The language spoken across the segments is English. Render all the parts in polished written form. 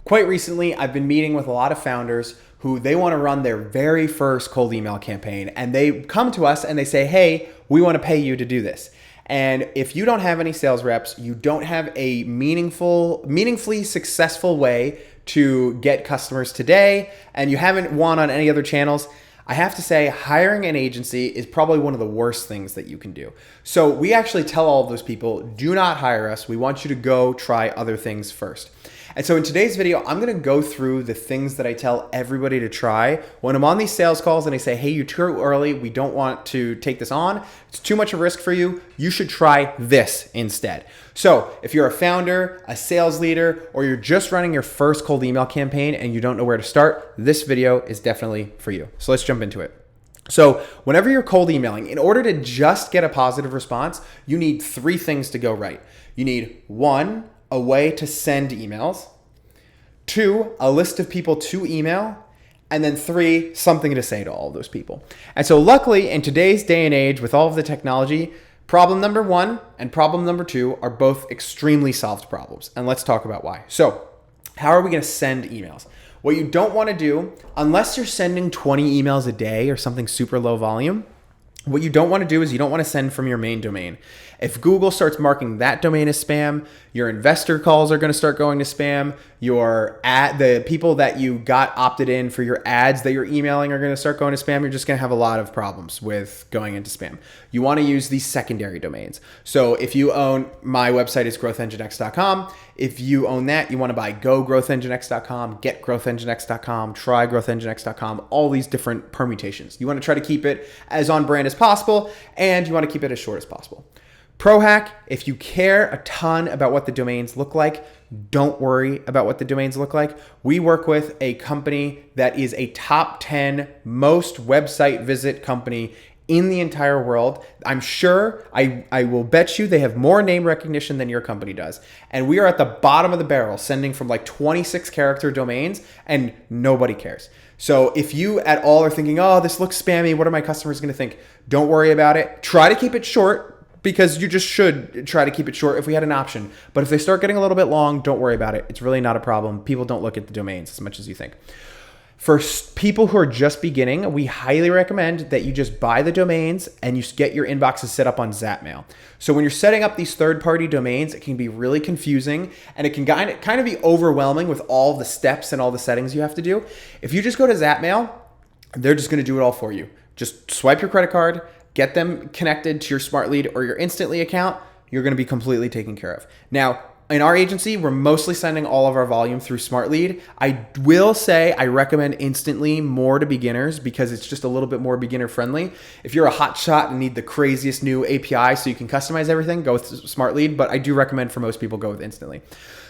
Quite recently, I've been meeting with a lot of founders who they want to run their very first cold email campaign, and they come to us and they say, hey, we want to pay you to do this. And if you don't have any sales reps, you don't have a meaningfully successful way to get customers today, and you haven't won on any other channels, I have to say hiring an agency is probably one of the worst things that you can do. So we actually tell all of those people, do not hire us. We want you to go try other things first. And so in today's video, I'm gonna go through the things that I tell everybody to try when I'm on these sales calls and I say, hey, you're too early, we don't want to take this on, it's too much of a risk for you, you should try this instead. So if you're a founder, a sales leader, or you're just running your first cold email campaign and you don't know where to start, this video is definitely for you. So let's jump into it. So whenever you're cold emailing, in order to just get a positive response, you need three things to go right. You need one, a way to send emails, two, a list of people to email, and then three, something to say to all of those people. And so luckily in today's day and age with all of the technology, problem number one and problem number two are both extremely solved problems. And let's talk about why. So how are we going to send emails? What you don't want to do, unless you're sending 20 emails a day or something super low volume, what you don't want to do is you don't want to send from your main domain. If Google starts marking that domain as spam, your investor calls are going to start going to spam. The people that you got opted in for your ads that you're emailing are going to start going to spam. You're just going to have a lot of problems with going into spam. You want to use these secondary domains. So if you own, my website is growthenginex.com. If you own that, you want to buy GoGrowthEngineX.com, GetGrowthEngineX.com, TryGrowthEngineX.com, all these different permutations. You want to try to keep it as on brand as possible, and you want to keep it as short as possible. Pro hack, if you care a ton about what the domains look like, don't worry about what the domains look like. We work with a company that is a top 10 most website visit company in the entire world. I'm sure, I will bet you they have more name recognition than your company does. And we are at the bottom of the barrel sending from like 26 character domains and nobody cares. So if you at all are thinking, oh, this looks spammy, what are my customers gonna think? Don't worry about it. Try to keep it short, because you just should try to keep it short if we had an option. But if they start getting a little bit long, don't worry about it. It's really not a problem. People don't look at the domains as much as you think. For people who are just beginning, we highly recommend that you just buy the domains and you get your inboxes set up on Zapmail. So when you're setting up these third-party domains, it can be really confusing and it can kind of be overwhelming with all the steps and all the settings you have to do. If you just go to Zapmail, they're just gonna do it all for you. Just swipe your credit card, get them connected to your SmartLead or your Instantly account, you're gonna be completely taken care of. Now, in our agency, we're mostly sending all of our volume through SmartLead. I will say I recommend Instantly more to beginners because it's just a little bit more beginner friendly. If you're a hot shot and need the craziest new API so you can customize everything, go with SmartLead, but I do recommend for most people go with Instantly.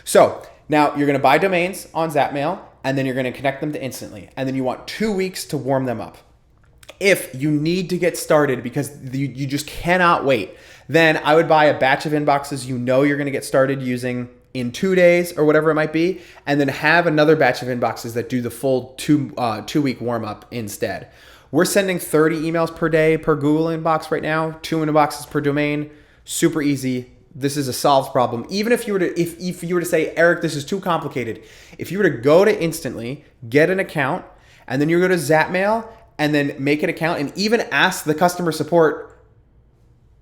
So now you're gonna buy domains on Zapmail and then you're gonna connect them to Instantly. And then you want 2 weeks to warm them up. If you need to get started because you just cannot wait, then I would buy a batch of inboxes you know you're going to get started using in 2 days or whatever it might be, and then have another batch of inboxes that do the full two-week warm-up instead. We're sending 30 emails per day per Google inbox right now, 2 inboxes per domain, super easy. This is a solved problem. Even if you were to, if you were to say, Eric, this is too complicated. If you were to go to Instantly, get an account, and then you go to Zapmail, and then make an account and even ask the customer support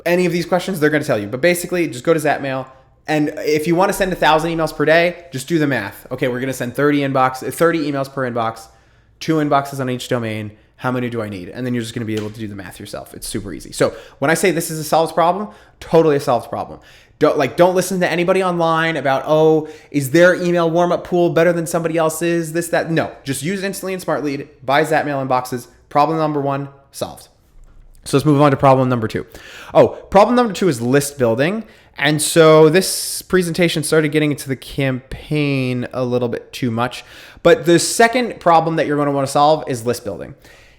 any of these questions, they're going to tell you. But basically, just go to Zapmail. And if you want to send 1,000 emails per day, just do the math. Okay, we're going to send 30 emails per inbox, 2 inboxes on each domain. How many do I need? And then you're just going to be able to do the math yourself. It's super easy. So when I say this is a solved problem, totally a solved problem. Don't listen to anybody online about, oh, is their email warm-up pool better than somebody else's, this, that. No, just use Instantly and SmartLead, buy Zapmail inboxes. Problem number one, solved. So let's move on to problem number two. Oh, problem number two is list building. And so this presentation started getting into the campaign a little bit too much. But the second problem that you're going to want to solve is list building.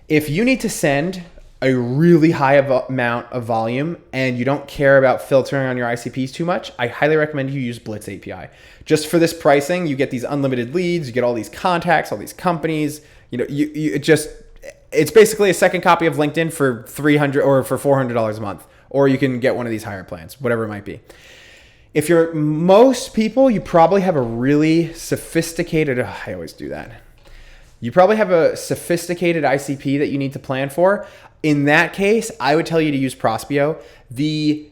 If you need to send a really high amount of volume and you don't care about filtering on your ICPs too much, I highly recommend you use Blitz API. Just for this pricing, you get these unlimited leads, you get all these contacts, all these companies. You know, it's basically a second copy of LinkedIn for $300 or for $400 a month, or you can get one of these higher plans, whatever it might be. If you're most people, you probably have a really sophisticated, I always do that. You probably have a sophisticated ICP that you need to plan for. In that case, I would tell you to use Prospeo. The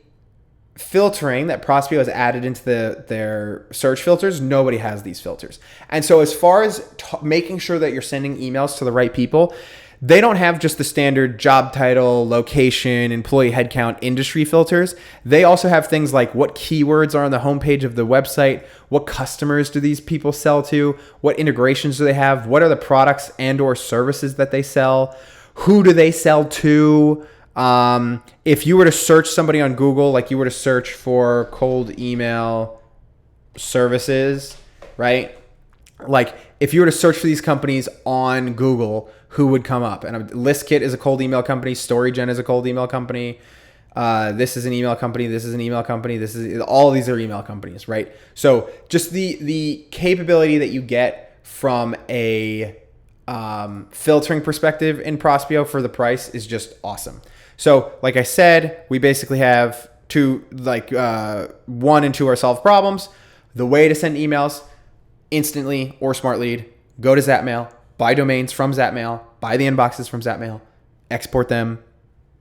filtering that Prospeo has added into their search filters, nobody has these filters. And so as far as making sure that you're sending emails to the right people, they don't have just the standard job title, location, employee headcount, industry filters. They also have things like what keywords are on the homepage of the website, what customers do these people sell to, what integrations do they have, what are the products and or services that they sell, who do they sell to. If you were to search somebody on Google, like you were to search for cold email services, right? Like if you were to search for these companies on Google, who would come up? And ListKit is a cold email company. StoryGen is a cold email company. This is an email company. This is an email company. All of these are email companies, right? So just the capability that you get from a filtering perspective in Prospeo for the price is just awesome. So like I said, we basically have one and two are solved problems. The way to send emails instantly or Smart Lead, go to Zapmail, buy domains from Zapmail, buy the inboxes from Zapmail, export them,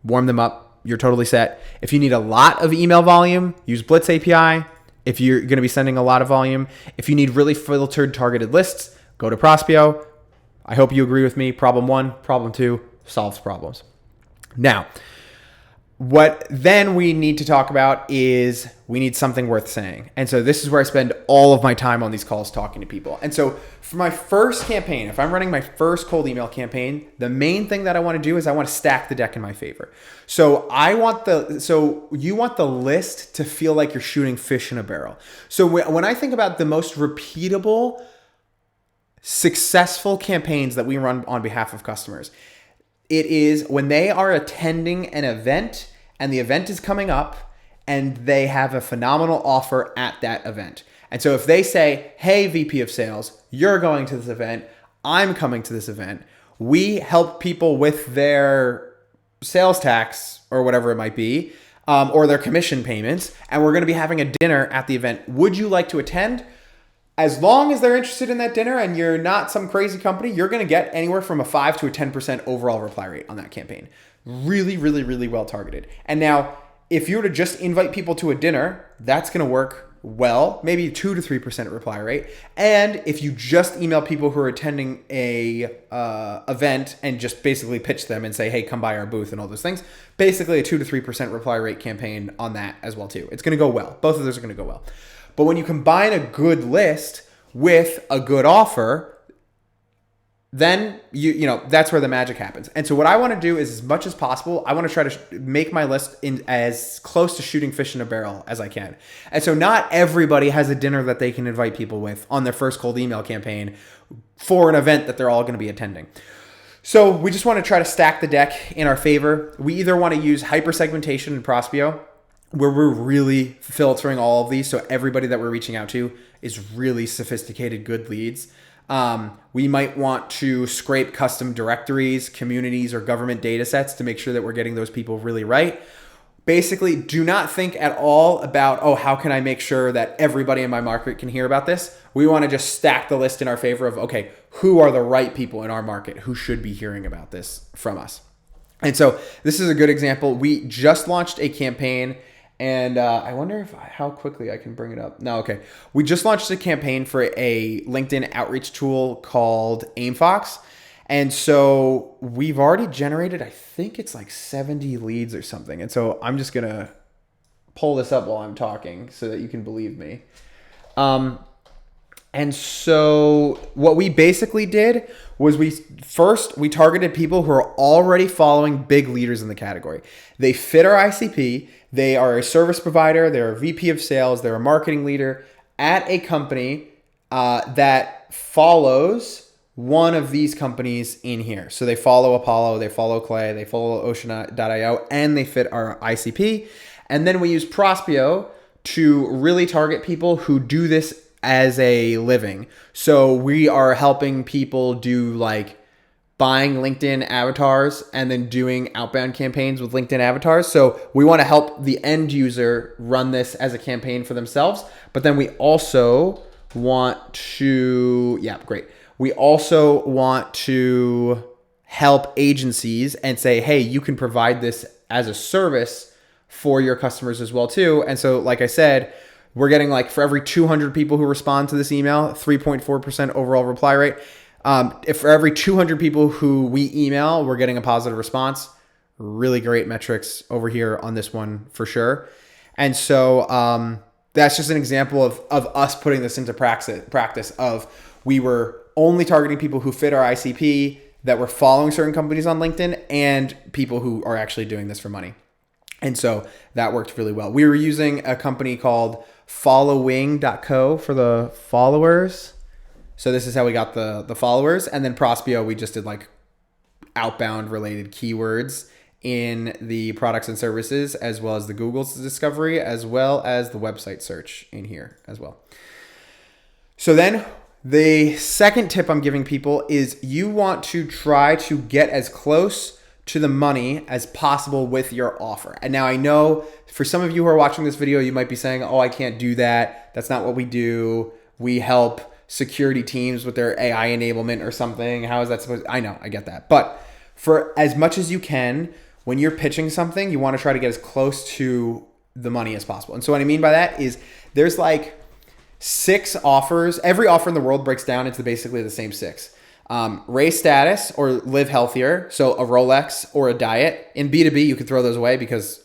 warm them up. You're totally set. If you need a lot of email volume, use Blitz API. If you're going to be sending a lot of volume, if you need really filtered targeted lists, go to Prospeo. I hope you agree with me. Problem one, problem two, solves problems. Now, what then we need to talk about is we need something worth saying. And so this is where I spend all of my time on these calls talking to people. And so for my first campaign, if I'm running my first cold email campaign, the main thing that I want to do is I want to stack the deck in my favor. So you want the list to feel like you're shooting fish in a barrel. So when I think about the most repeatable, successful campaigns that we run on behalf of customers, it is when they are attending an event and the event is coming up and they have a phenomenal offer at that event. And so if they say, hey, VP of sales, you're going to this event, I'm coming to this event, we help people with their sales tax or whatever it might be, or their commission payments, and we're going to be having a dinner at the event. Would you like to attend? As long as they're interested in that dinner and you're not some crazy company, you're going to get anywhere from a 5 to a 10% overall reply rate on that campaign. Really, really, really well targeted. And now, if you were to just invite people to a dinner, that's going to work well, maybe 2 to 3% reply rate. And if you just email people who are attending a event and just basically pitch them and say, hey, come by our booth and all those things, basically a 2 to 3% reply rate campaign on that as well too. It's going to go well. Both of those are going to go well. But when you combine a good list with a good offer, then you know that's where the magic happens. And so what I want to do is, as much as possible, I want to try to make my list in as close to shooting fish in a barrel as I can. And so not everybody has a dinner that they can invite people with on their first cold email campaign for an event that they're all going to be attending. So we just want to try to stack the deck in our favor. We either want to use hypersegmentation in Prospeo, where we're really filtering all of these, so everybody that we're reaching out to is really sophisticated, good leads. We might want to scrape custom directories, communities, or government data sets to make sure that we're getting those people really right. Basically, do not think at all about, oh, how can I make sure that everybody in my market can hear about this? We want to just stack the list in our favor of, okay, who are the right people in our market who should be hearing about this from us? And so this is a good example. We just launched a campaign. And I wonder how quickly I can bring it up. No, okay. We just launched a campaign for a LinkedIn outreach tool called AimFox. And so we've already generated, I think it's like 70 leads or something. And so I'm just going to pull this up while I'm talking so that you can believe me. And so what we basically did was we targeted people who are already following big leaders in the category. They fit our ICP. They are a service provider. They're a VP of sales. They're a marketing leader at a company that follows one of these companies in here. So they follow Apollo, they follow Clay, they follow Ocean.io, and they fit our ICP. And then we use Prospeo to really target people who do this as a living. So we are helping people do like buying LinkedIn avatars and then doing outbound campaigns with LinkedIn avatars. So we want to help the end user run this as a campaign for themselves. But then we also want to, We also want to help agencies and say, hey, you can provide this as a service for your customers as well too. And so, like I said, we're getting like for every 200 people who respond to this email, 3.4% overall reply rate. If for every 200 people who we email, we're getting a positive response. Really great metrics over here on this one for sure. And so that's just an example of us putting this into practice of we were only targeting people who fit our ICP, that were following certain companies on LinkedIn, and people who are actually doing this for money. And so that worked really well. We were using a company called following.co for the followers. So this is how we got the followers. And then Prospeo, we just did like outbound related keywords in the products and services, as well as the Google's discovery, as well as the website search in here as well. So then the second tip I'm giving people is you want to try to get as close to the money as possible with your offer. And now I know for some of you who are watching this video, you might be saying, oh, I can't do that. That's not what we do. We help security teams with their AI enablement or something. How is that supposed to? I know, I get that. But for as much as you can, when you're pitching something, you want to try to get as close to the money as possible. And so what I mean by that is there's like 6 offers. Every offer in the world breaks down into basically the same 6. Raise status or live healthier. So a Rolex or a diet. In B2B, you could throw those away because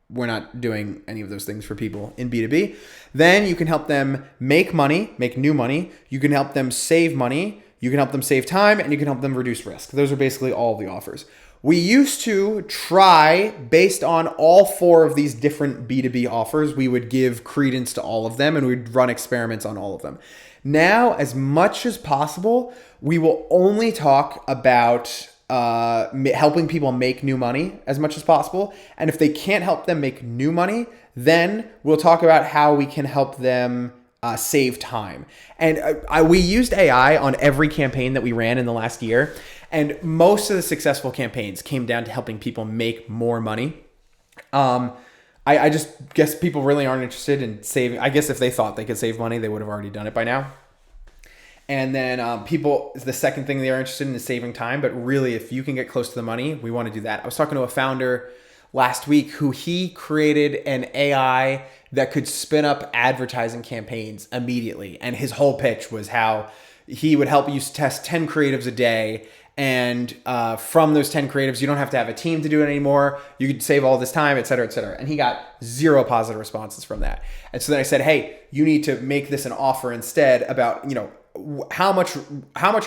we're not doing any of those things for people in B2B. Then you can help them make money, make new money. You can help them save money. You can help them save time, and you can help them reduce risk. Those are basically all of the offers. We used to try, based on all 4 of these different B2B offers, we would give credence to all of them and we'd run experiments on all of them. Now, as much as possible, we will only talk about helping people make new money as much as possible. And if they can't help them make new money, then we'll talk about how we can help them save time. And we used AI on every campaign that we ran in the last year. And most of the successful campaigns came down to helping people make more money. I just guess people really aren't interested in saving. I guess if they thought they could save money, they would have already done it by now. And then people, the second thing they're interested in is saving time. But really, if you can get close to the money, we want to do that. I was talking to a founder last week who he created an AI that could spin up advertising campaigns immediately. And his whole pitch was how he would help you test 10 creatives a day. And from those 10 creatives, you don't have to have a team to do it anymore. You could save all this time, et cetera, et cetera. And he got 0 positive responses from that. And so then I said, hey, you need to make this an offer instead about, how much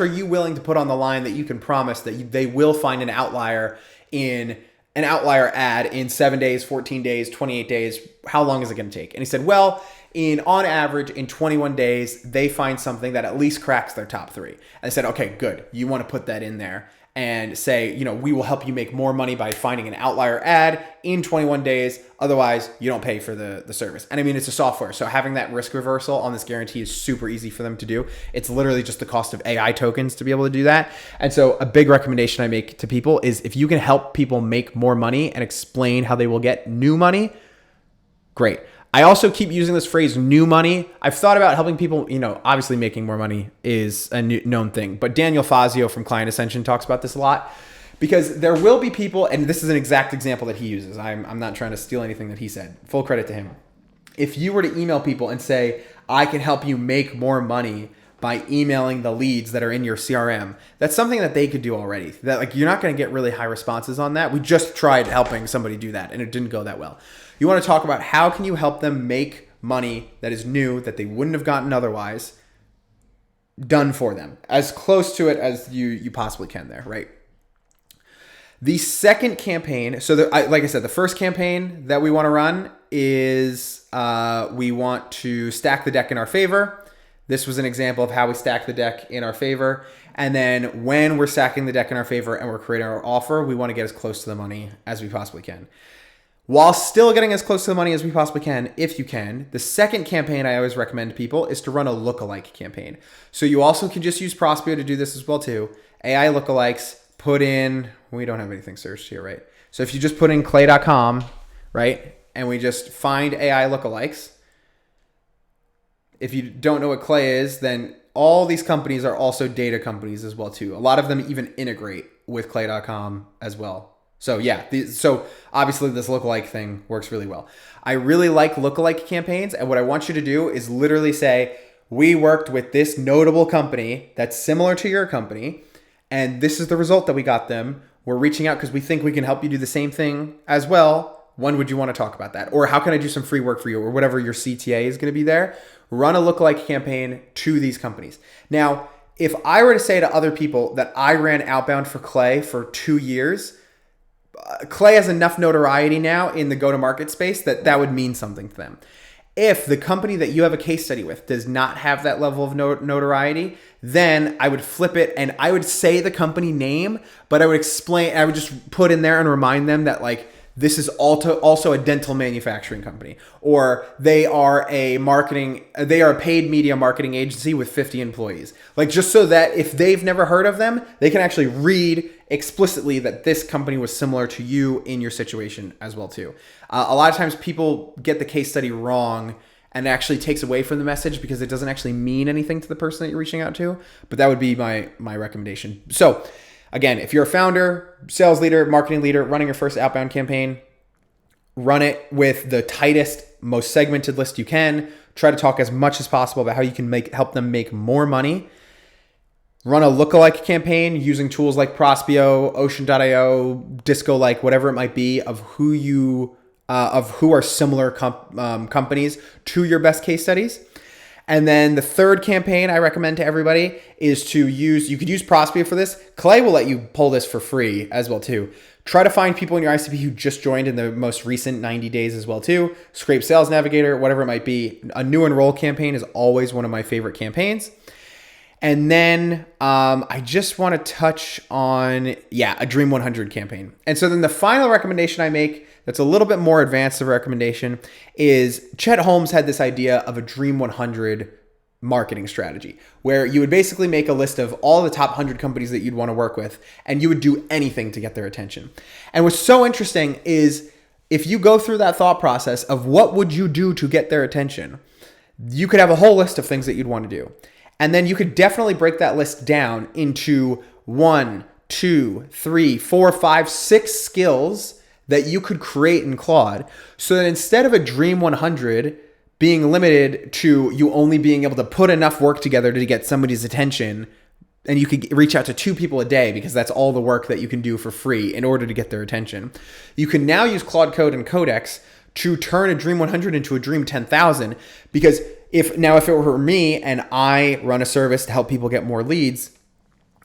are you willing to put on the line that you can promise that they will find an outlier ad in 7 days, 14 days, 28 days. How long is it going to take? And he said, well, on average, in 21 days, they find something that at least cracks their top 3. And I said, okay, good. You want to put that in there and say, we will help you make more money by finding an outlier ad in 21 days. Otherwise, you don't pay for the service. And I mean, it's a software. So having that risk reversal on this guarantee is super easy for them to do. It's literally just the cost of AI tokens to be able to do that. And so a big recommendation I make to people is if you can help people make more money and explain how they will get new money, great. I also keep using this phrase, new money. I've thought about helping people, obviously making more money is a known thing, but Daniel Fazio from Client Ascension talks about this a lot because there will be people, and this is an exact example that he uses. I'm not trying to steal anything that he said. Full credit to him. If you were to email people and say, I can help you make more money by emailing the leads that are in your CRM, that's something that they could do already. That you're not going to get really high responses on that. We just tried helping somebody do that and it didn't go that well. You want to talk about how can you help them make money that is new, that they wouldn't have gotten otherwise, done for them. As close to it as you possibly can there, right? The second campaign, so like I said, the first campaign that we want to run is we want to stack the deck in our favor. This was an example of how we stack the deck in our favor. And then when we're stacking the deck in our favor and we're creating our offer, we want to get as close to the money as we possibly can. While still getting as close to the money as we possibly can, if you can, the second campaign I always recommend to people is to run a lookalike campaign. So you also can just use Prospeo to do this as well too. AI lookalikes, put in, we don't have anything searched here, right? So if you just put in clay.com, right? And we just find AI lookalikes. If you don't know what Clay is, then all these companies are also data companies as well too. A lot of them even integrate with clay.com as well. So yeah, so obviously this lookalike thing works really well. I really like lookalike campaigns, and what I want you to do is literally say, we worked with this notable company that's similar to your company, and this is the result that we got them. We're reaching out because we think we can help you do the same thing as well. When would you want to talk about that? Or how can I do some free work for you? Or whatever your CTA is going to be there. Run a lookalike campaign to these companies. Now, if I were to say to other people that I ran outbound for Clay for 2 years, Clay has enough notoriety now in the go-to-market space that would mean something to them. If the company that you have a case study with does not have that level of notoriety, then I would flip it and I would say the company name, but I would explain, I would just put in there and remind them that like, this is also a dental manufacturing company, or they are a paid media marketing agency with 50 employees. Like, just so that if they've never heard of them, they can actually read explicitly that this company was similar to you in your situation as well too. A lot of times people get the case study wrong, and it actually takes away from the message because it doesn't actually mean anything to the person that you're reaching out to. But that would be my recommendation. So again, if you're a founder, sales leader, marketing leader, running your first outbound campaign, run it with the tightest, most segmented list you can. Try to talk as much as possible about how you can help them make more money. Run a lookalike campaign using tools like Prospeo, Ocean.io, Disco-like, whatever it might be, of who are similar companies to your best case studies. And then the third campaign I recommend to everybody is you could use Prospeo for this. Clay will let you pull this for free as well too. Try to find people in your ICP who just joined in the most recent 90 days as well too. Scrape Sales Navigator, whatever it might be. A new enroll campaign is always one of my favorite campaigns. And then I just want to touch on, a Dream 100 campaign. And so then the final recommendation I make that's a little bit more advanced of a recommendation is Chet Holmes had this idea of a Dream 100 marketing strategy, where you would basically make a list of all the top 100 companies that you'd want to work with, and you would do anything to get their attention. And what's so interesting is if you go through that thought process of what would you do to get their attention, you could have a whole list of things that you'd want to do. And then you could definitely break that list down into 1, 2, 3, 4, 5, 6 skills that you could create in Claude, so that instead of a Dream 100 being limited to you only being able to put enough work together to get somebody's attention, and you could reach out to 2 people a day because that's all the work that you can do for free in order to get their attention. You can now use Claude Code and Codex to turn a Dream 100 into a Dream 10,000, because if it were me and I run a service to help people get more leads,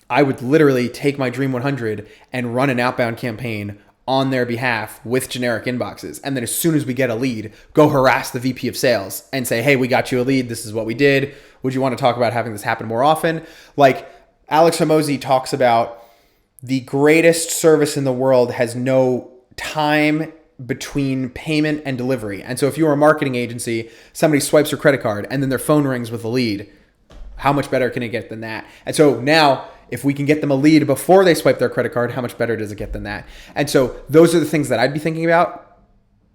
I would literally take my Dream 100 and run an outbound campaign on their behalf with generic inboxes. And then as soon as we get a lead, go harass the VP of sales and say, hey, we got you a lead. This is what we did. Would you want to talk about having this happen more often? Like Alex Hormozi talks about, the greatest service in the world has no time between payment and delivery. And so if you're a marketing agency, somebody swipes your credit card and then their phone rings with a lead. How much better can it get than that? And so now, if we can get them a lead before they swipe their credit card, how much better does it get than that? And so those are the things that I'd be thinking about.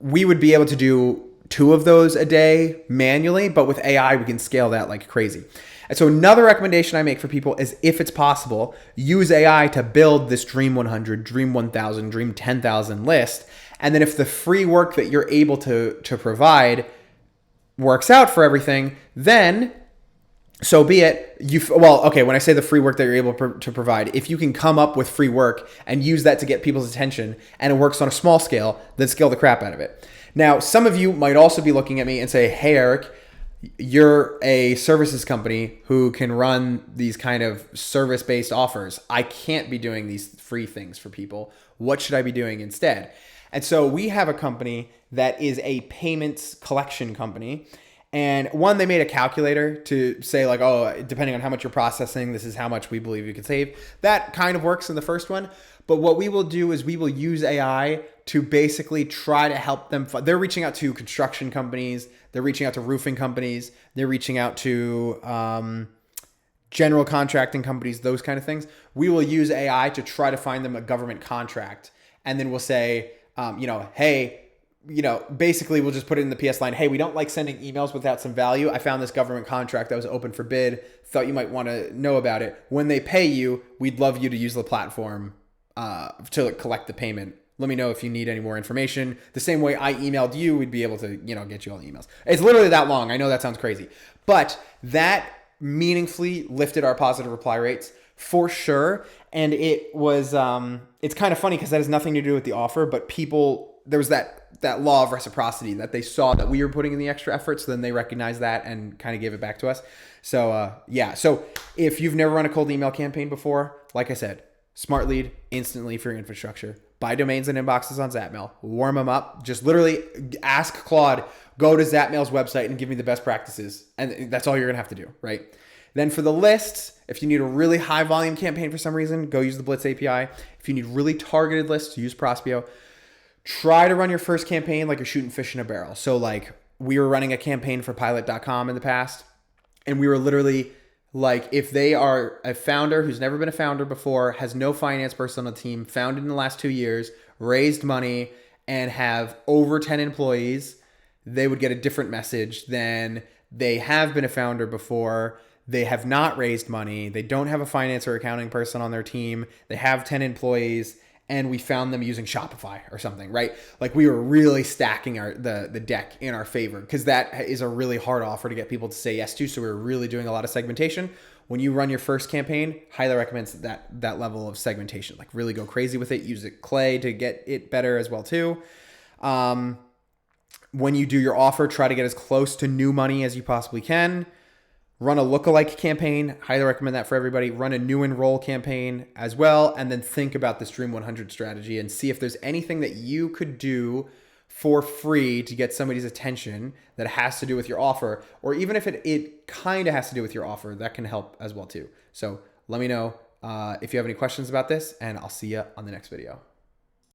We would be able to do 2 of those a day manually, but with AI, we can scale that like crazy. And so another recommendation I make for people is, if it's possible, use AI to build this Dream 100, Dream 1000, Dream 10,000 list. And then if the free work that you're able to provide works out for everything, then so be it. When I say the free work that you're able to provide, if you can come up with free work and use that to get people's attention and it works on a small scale, then scale the crap out of it. Now, some of you might also be looking at me and say, hey, Eric, you're a services company who can run these kind of service-based offers. I can't be doing these free things for people. What should I be doing instead? And so we have a company that is a payments collection company. And one, they made a calculator to say like, oh, depending on how much you're processing, this is how much we believe you could save. That kind of works in the first one. But what we will do is we will use AI to basically try to help them. They're reaching out to construction companies. They're reaching out to roofing companies. They're reaching out to general contracting companies, those kind of things, we will use AI to try to find them a government contract. And then we'll say, hey, basically we'll just put it in the PS line. Hey, we don't like sending emails without some value. I found this government contract that was open for bid. Thought you might want to know about it. When they pay you, we'd love you to use the platform to collect the payment. Let me know if you need any more information. The same way I emailed you, we'd be able to, get you all the emails. It's literally that long. I know that sounds crazy, but that meaningfully lifted our positive reply rates for sure. And it was, it's kind of funny because that has nothing to do with the offer, but there was that law of reciprocity that they saw that we were putting in the extra effort. So then they recognized that and kind of gave it back to us. So so if you've never run a cold email campaign before, like I said, Smart Lead instantly for your infrastructure. Buy domains and inboxes on Zapmail. Warm them up. Just literally ask Claude, go to Zapmail's website and give me the best practices. And that's all you're going to have to do, right? Then for the lists, if you need a really high volume campaign for some reason, go use the Blitz API. If you need really targeted lists, use Prospeo. Try to run your first campaign like you're shooting fish in a barrel. So like we were running a campaign for pilot.com in the past, and we were literally like, if they are a founder who's never been a founder before, has no finance person on the team, founded in the last 2 years, raised money, and have over 10 employees, they would get a different message than they have been a founder before. They have not raised money. They don't have a finance or accounting person on their team. They have 10 employees, and we found them using Shopify or something, right? Like we were really stacking the deck in our favor because that is a really hard offer to get people to say yes to. So we were really doing a lot of segmentation. When you run your first campaign, highly recommend that level of segmentation. Like really go crazy with it. Use Clay to get it better as well too. When you do your offer, try to get as close to new money as you possibly can. Run a lookalike campaign. Highly recommend that for everybody. Run a new enroll campaign as well. And then think about this Dream 100 strategy and see if there's anything that you could do for free to get somebody's attention that has to do with your offer. Or even if it kind of has to do with your offer, that can help as well too. So let me know if you have any questions about this, and I'll see you on the next video.